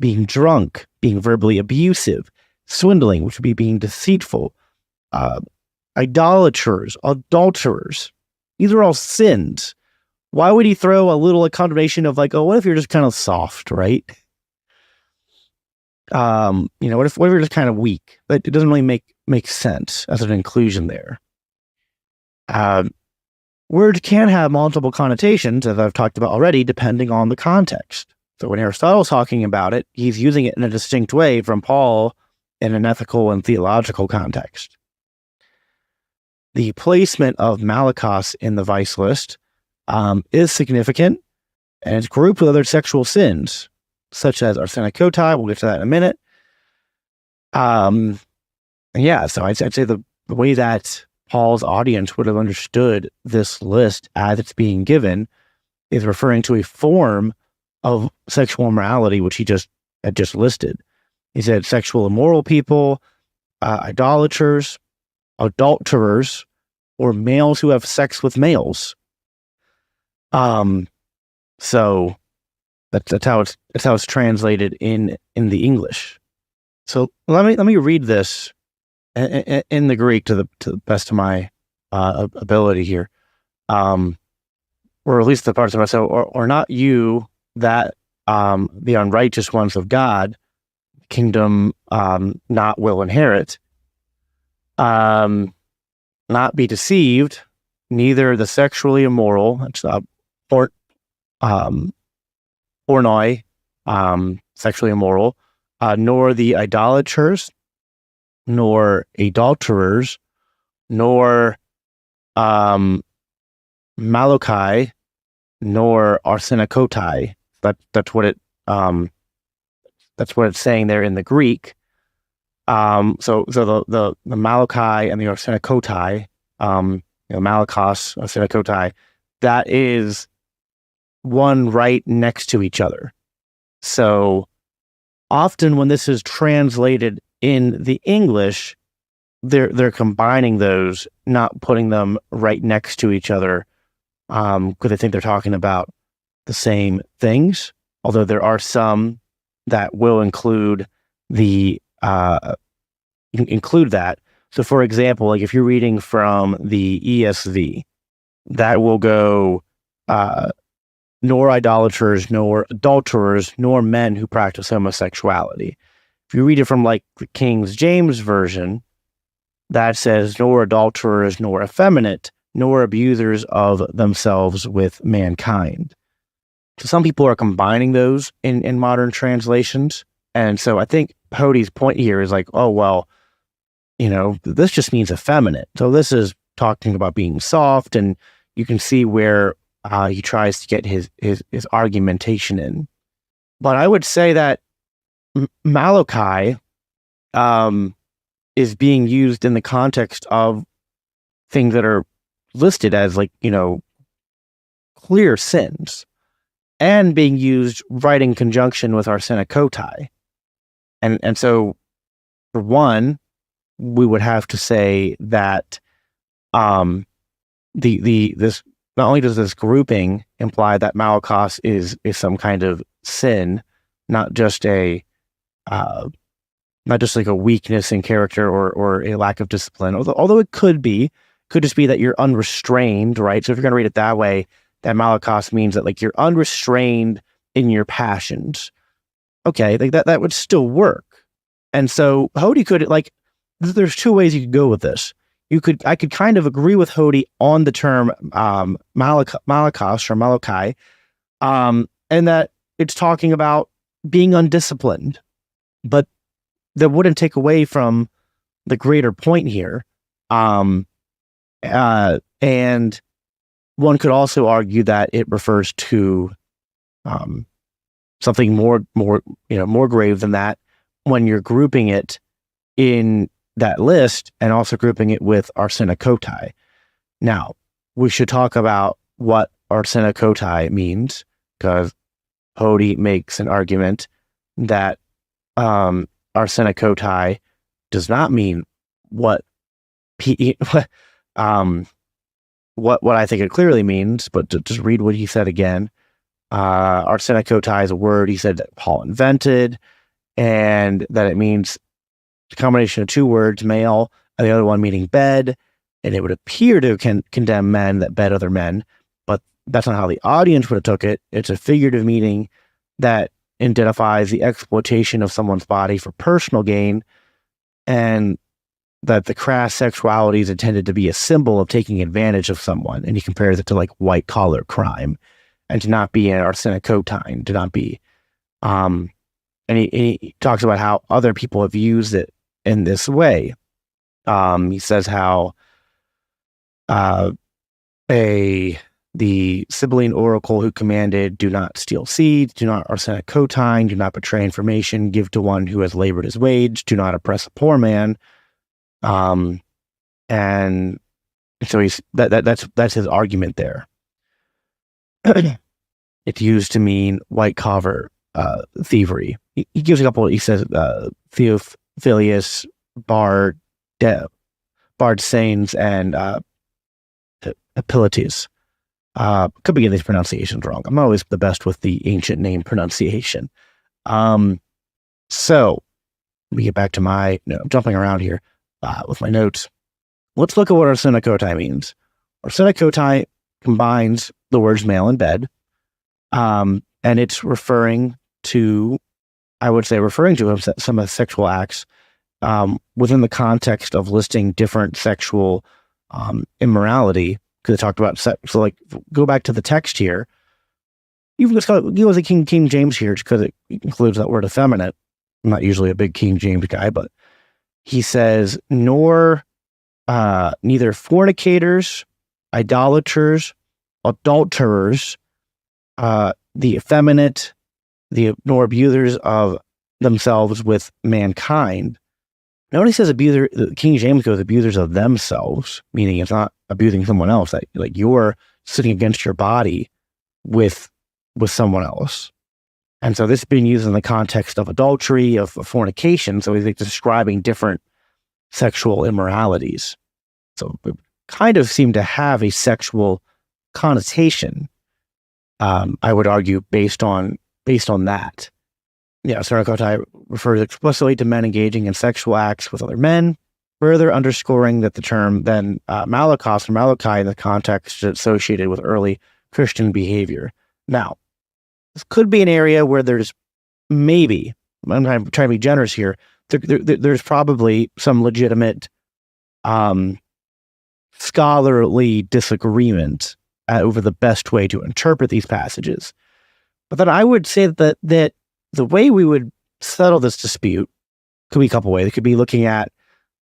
being drunk, being verbally abusive, swindling, which would be being deceitful, idolaters, adulterers. These are all sins. Why would he throw a little condemnation of like, oh, what if you're just kind of soft, right? What if you're just kind of weak? But it doesn't really make sense as an inclusion there. Words can have multiple connotations, as I've talked about already, depending on the context. So when Aristotle's talking about it, he's using it in a distinct way from Paul in an ethical and theological context. The placement of malakos in the vice list is significant, and it's grouped with other sexual sins, such as arsenokotai. We'll get to that in a minute. So I'd say the way that Paul's audience would have understood this list as it's being given is referring to a form of sexual immorality, which he had just listed. He said sexual immoral people, idolaters, adulterers, or males who have sex with males. So that's how it's translated in the English. So let me read this in the Greek to the best of my ability here, or at least the parts of myself, or not you that the unrighteous ones of God kingdom not will inherit. Not be deceived, neither the sexually immoral, that's pornoi, sexually immoral, nor the idolaters, nor adulterers, nor malokai, nor arsenokotai. That's what it's saying there in the Greek. So the malokai and the arsenokotai, malakos, arsenokotai, that is one right next to each other. So often when this is translated in the English, they're combining those, not putting them right next to each other, because I think they're talking about the same things. Although there are some that will include include that. So, for example, like if you're reading from the ESV, that will go nor idolaters, nor adulterers, nor men who practice homosexuality. If you read it from like the King James Version, that says nor adulterers, nor effeminate, nor abusers of themselves with mankind. So some people are combining those in modern translations. And so I think Hodey's point here is like, oh, well, this just means effeminate. So this is talking about being soft, and you can see where he tries to get his argumentation in. But I would say that Malachi is being used in the context of things that are listed as like, clear sins and being used right in conjunction with arsena koti. And so, for one, we would have to say that this not only does this grouping imply that malakos is some kind of sin, not just like a weakness in character or a lack of discipline, although it could just be that you're unrestrained, right? So if you're going to read it that way, that malakos means that like you're unrestrained in your passions. Okay, like that would still work. And so Hody could, like, there's two ways you could go with this. I could kind of agree with Hody on the term malakos or malachi, and that it's talking about being undisciplined, but that wouldn't take away from the greater point here. And one could also argue that it refers to something more grave than that when you're grouping it in that list and also grouping it with arsena koti. Now, we should talk about what arsena koti means, because Hody makes an argument that arsena koti does not mean what I think it clearly means, but to just read what he said again. Arsena koti is a word he said that Paul invented, and that it means a combination of two words, male, and the other one meaning bed, and it would appear to condemn men that bed other men, but that's not how the audience would have took it. It's a figurative meaning that identifies the exploitation of someone's body for personal gain, and that the crass sexuality is intended to be a symbol of taking advantage of someone, and he compares it to like white-collar crime, and to not be an arsena koti, to not be, and he talks about how other people have used it in this way. He says how the Sibylline oracle who commanded, do not steal seed, do not arsena koti, do not betray information, give to one who has labored his wage, do not oppress a poor man. And so that's his argument there. It's used to mean white collar thievery. He gives a couple. He says Theophilus, Bard Sains, and Epiletes. Could be getting these pronunciations wrong. I'm not always the best with the ancient name pronunciation. So let me get back to I'm jumping around here with my notes. Let's look at what arsena koti means. Arsena koti combines the words male and bed, and it's referring to some of the sexual acts within the context of listing different sexual immorality, because it talked about sex. So, like, go back to the text here. Even let's go as a King James here, because it includes that word effeminate. I'm not usually a big King James guy, but he says, neither fornicators, idolaters, adulterers, the effeminate, nor abusers of themselves with mankind. Notice he says abuser. King James goes abusers of themselves, meaning it's not abusing someone else. That, like, you're sitting against your body with someone else. And so this is being used in the context of adultery, of fornication. So he's like describing different sexual immoralities. So it kind of seem to have a sexual connotation, I would argue, based on that. Yeah, arsena koti refers explicitly to men engaging in sexual acts with other men, further underscoring that the term then malakos or malachi in the context is associated with early Christian behavior. Now, this could be an area where there's maybe, I'm trying to be generous here, there's probably some legitimate scholarly disagreement over the best way to interpret these passages. But then I would say that the way we would settle this dispute could be a couple ways. It could be looking at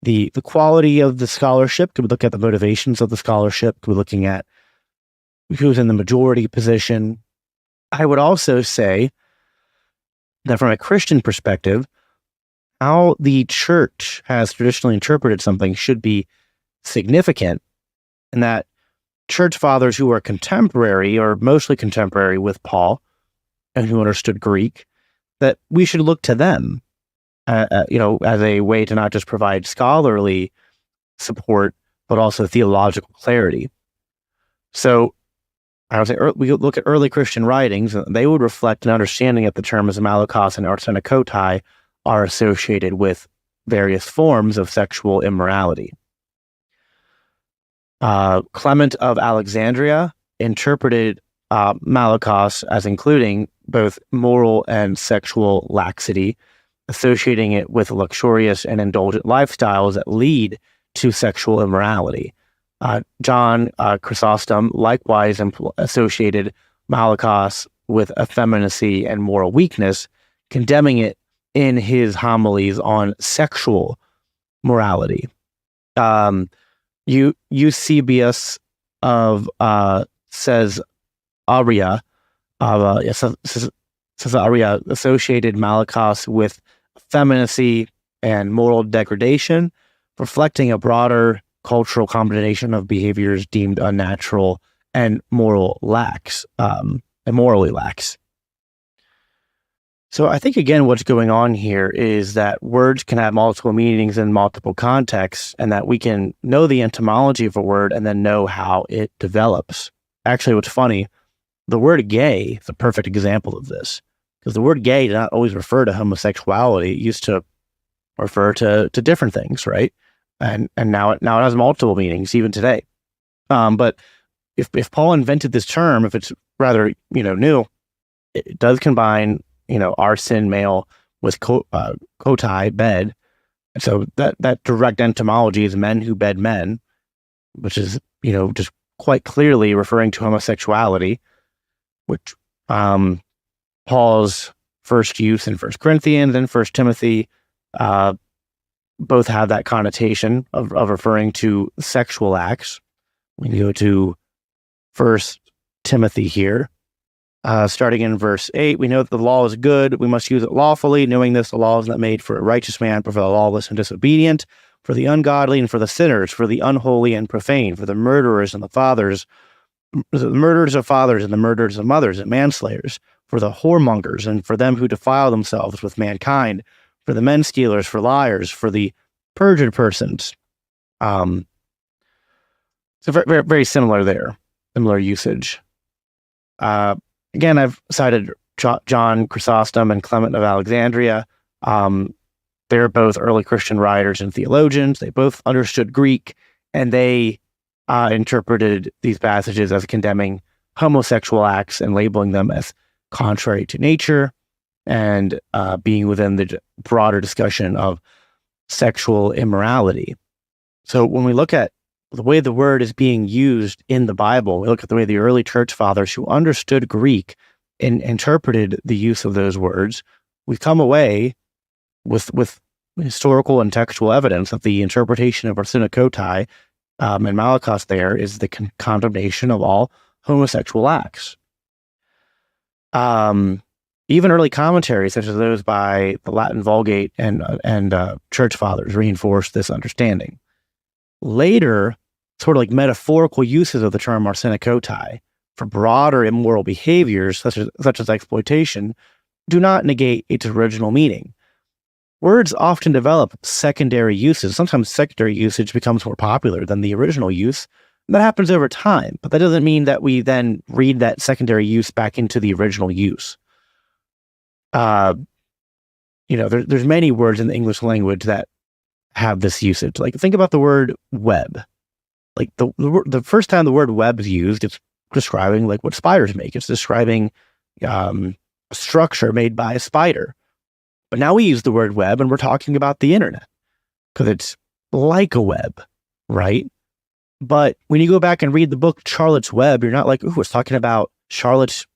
the quality of the scholarship, could we look at the motivations of the scholarship, could we looking at who's in the majority position. I would also say that from a Christian perspective, how the church has traditionally interpreted something should be significant, and that church fathers who are contemporary or mostly contemporary with Paul and who understood Greek, that we should look to them, as a way to not just provide scholarly support, but also theological clarity. So I would say we look at early Christian writings, and they would reflect an understanding that the terms malakos and arsenokotai are associated with various forms of sexual immorality. Clement of Alexandria interpreted malakos as including both moral and sexual laxity, associating it with luxurious and indulgent lifestyles that lead to sexual immorality. John Chrysostom likewise associated malakos with effeminacy and moral weakness, condemning it in his homilies on sexual morality. Eusebius of Caesarea associated malakos with effeminacy and moral degradation, reflecting a broader cultural combination of behaviors deemed unnatural and morally lax. So I think, again, what's going on here is that words can have multiple meanings in multiple contexts, and that we can know the etymology of a word and then know how it develops. Actually, what's funny, the word gay is a perfect example of this, because the word gay did not always refer to homosexuality. It used to refer to different things, right? And now it has multiple meanings even today. But if Paul invented this term, if it's rather new, it does combine arsen, male, with kotai, bed, and so that direct etymology is men who bed men, which is just quite clearly referring to homosexuality, which Paul's first use in 1 Corinthians and 1 Timothy both have that connotation of referring to sexual acts. We go to 1 Timothy here, starting in verse 8. We know that the law is good. We must use it lawfully. Knowing this, the law is not made for a righteous man, but for the lawless and disobedient, for the ungodly and for the sinners, for the unholy and profane, for the murderers and the murderers of fathers and the murderers of mothers and manslayers, for the whoremongers and for them who defile themselves with mankind, for the men stealers, for liars, for the perjured persons. So very, very, very similar there, similar usage. Again, I've cited John Chrysostom and Clement of Alexandria. They're both early Christian writers and theologians. They both understood Greek, and they interpreted these passages as condemning homosexual acts and labeling them as contrary to nature, and being within the broader discussion of sexual immorality. So when we look at the way the word is being used in the Bible, we look at the way the early church fathers who understood Greek and interpreted the use of those words, we come away with historical and textual evidence that the interpretation of arsenokotai and malakos there is the condemnation of all homosexual acts. Even early commentaries, such as those by the Latin Vulgate and church fathers, reinforced this understanding. Later, sort of like metaphorical uses of the term arsenokotai for broader immoral behaviors, such as exploitation, do not negate its original meaning. Words often develop secondary uses. Sometimes secondary usage becomes more popular than the original use. That happens over time, but that doesn't mean that we then read that secondary use back into the original use. There's many words in the English language that have this usage. Like, think about the word web. Like the first time the word web is used, it's describing like what spiders make. It's describing a structure made by a spider. But now we use the word web and we're talking about the internet because it's like a web, right? But when you go back and read the book Charlotte's Web, you're not like, ooh, it's talking about Charlotte's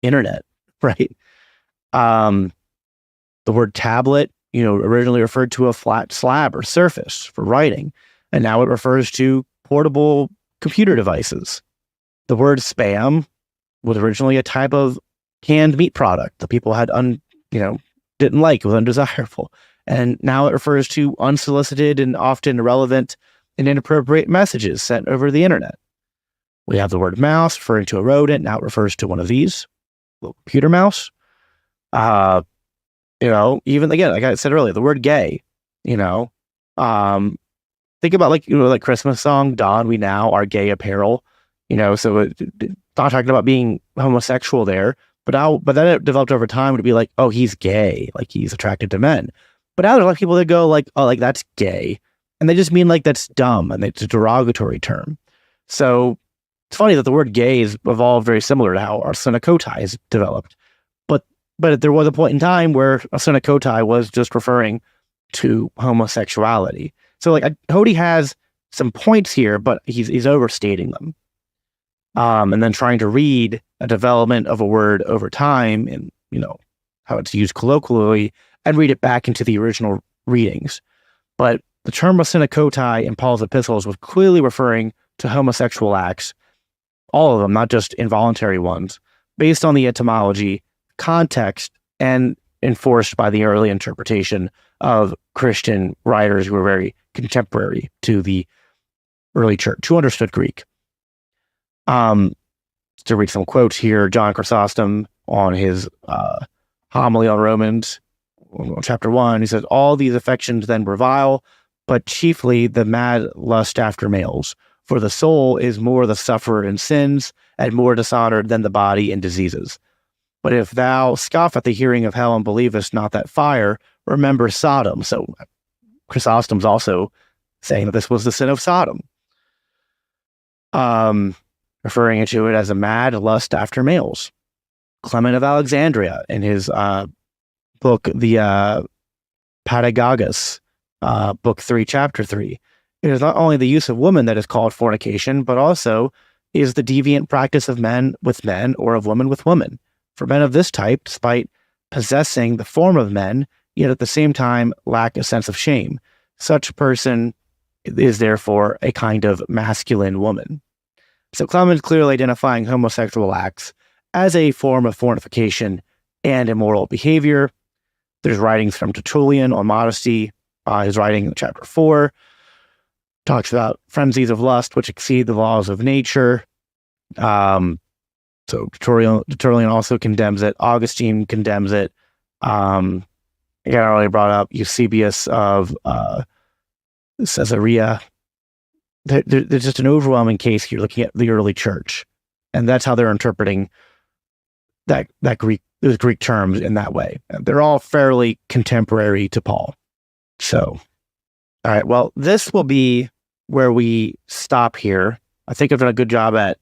internet, right? The word tablet, originally referred to a flat slab or surface for writing, and now it refers to portable computer devices. The word spam was originally a type of canned meat product that people had didn't like, was undesirable, and now it refers to unsolicited and often irrelevant and inappropriate messages sent over the internet. We have the word mouse referring to a rodent. Now it refers to one of these, little computer mouse. Even again, like I said earlier, the word gay, think about like Christmas song, Don We Now Are Gay Apparel, so it's not talking about being homosexual there, but then it developed over time to be like, oh, he's gay, like he's attracted to men. But now there's a lot of people that go like, oh, like that's gay. And they just mean like that's dumb and it's a derogatory term. So it's funny that the word gay has evolved very similar to how arsenokotai has developed. But there was a point in time where arsenokotai was just referring to homosexuality. So like Hody has some points here, but he's overstating them. And then trying to read a development of a word over time and, how it's used colloquially and read it back into the original readings. But the term arsenokotai in Paul's epistles was clearly referring to homosexual acts, all of them, not just involuntary ones, based on the etymology, context, and enforced by the early interpretation of Christian writers who were very contemporary to the early church, who understood Greek. To read some quotes here, John Chrysostom on his homily on Romans, chapter 1, he says, all these affections then were vile, but chiefly the mad lust after males. For the soul is more the sufferer in sins, and more dishonored than the body in diseases. But if thou scoff at the hearing of hell and believest not that fire, remember Sodom. So Chrysostom's also saying that this was the sin of Sodom. Referring to it as a mad lust after males. Clement of Alexandria, in his book, the Pedagogus, book 3, chapter 3, it is not only the use of women that is called fornication, but also is the deviant practice of men with men or of women with women. For men of this type, despite possessing the form of men, yet at the same time lack a sense of shame. Such a person is therefore a kind of masculine woman. So Clement clearly identifying homosexual acts as a form of fornication and immoral behavior. There's writings from Tertullian on modesty. His writing in chapter 4 talks about frenzies of lust which exceed the laws of nature. So Tertullian also condemns it. Augustine condemns it. Again, I already brought up Eusebius of Caesarea. There's just an overwhelming case here looking at the early church, and that's how they're interpreting those Greek terms in that way. They're all fairly contemporary to Paul. So, all right, well, this will be where we stop here. I think I've done a good job at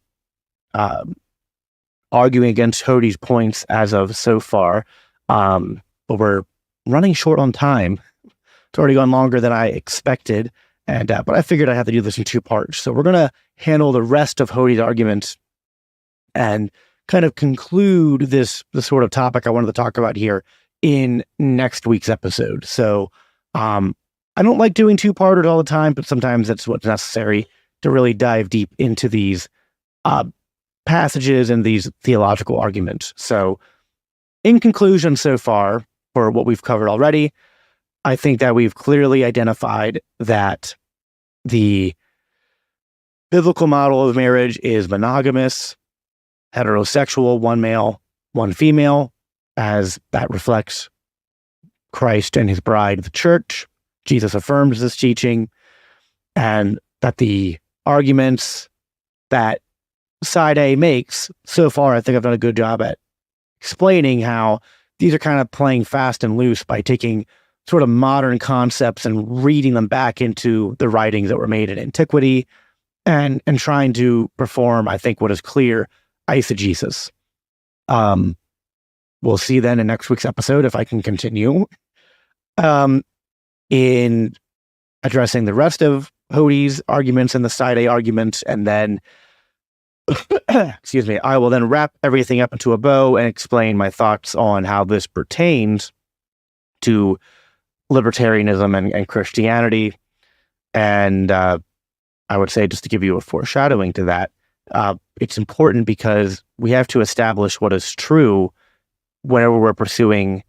arguing against Hody's points as of so far, but we're running short on time. It's already gone longer than I expected, and but I figured I have to do this in 2 parts. So we're going to handle the rest of Hody's arguments and kind of conclude the sort of topic I wanted to talk about here in next week's episode. So I don't like doing 2-parters all the time, but sometimes that's what's necessary to really dive deep into these passages and these theological arguments. So in conclusion so far, for what we've covered already, I think that we've clearly identified that the biblical model of marriage is monogamous, heterosexual, one male, one female, as that reflects Christ and his bride, the church. Jesus affirms this teaching, and that the arguments that side A makes so far, I think I've done a good job at explaining how these are kind of playing fast and loose by taking sort of modern concepts and reading them back into the writings that were made in antiquity and trying to perform, I think, what is clear eisegesis. We'll see then in next week's episode if I can continue in addressing the rest of Hody's arguments and the side A arguments, and then excuse me, I will then wrap everything up into a bow and explain my thoughts on how this pertains to libertarianism and Christianity. And I would say, just to give you a foreshadowing to that, it's important because we have to establish what is true whenever we're pursuing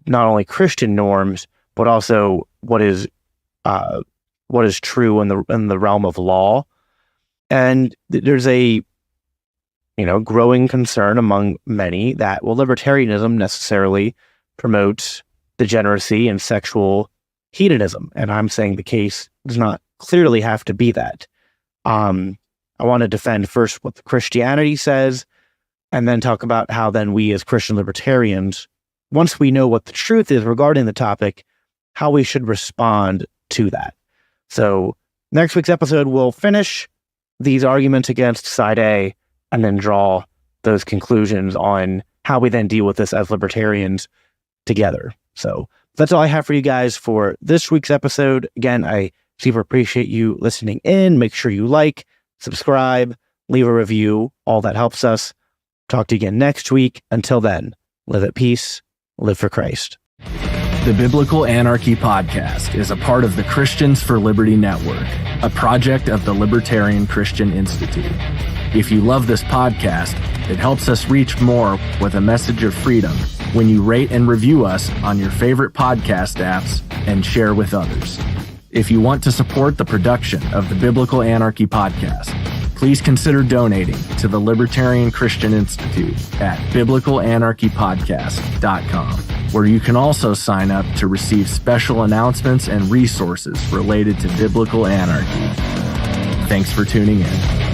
not only Christian norms, but also what is true in the realm of law. And there's a growing concern among many that, well, libertarianism necessarily promotes degeneracy and sexual hedonism. And I'm saying the case does not clearly have to be that. I want to defend first what the Christianity says, and then talk about how then we as Christian libertarians, once we know what the truth is regarding the topic, how we should respond to that. So next week's episode, we'll finish these arguments against side A and then draw those conclusions on how we then deal with this as libertarians together. So that's all I have for you guys for this week's episode. Again, I super appreciate you listening in. Make sure you like, subscribe, leave a review. All that helps us. Talk to you again next week. Until then, live at peace, live for Christ. The Biblical Anarchy Podcast is a part of the Christians for Liberty Network, a project of the Libertarian Christian Institute. If you love this podcast, it helps us reach more with a message of freedom when you rate and review us on your favorite podcast apps and share with others. If you want to support the production of the Biblical Anarchy Podcast, please consider donating to the Libertarian Christian Institute at biblicalanarchypodcast.com, where you can also sign up to receive special announcements and resources related to biblical anarchy. Thanks for tuning in.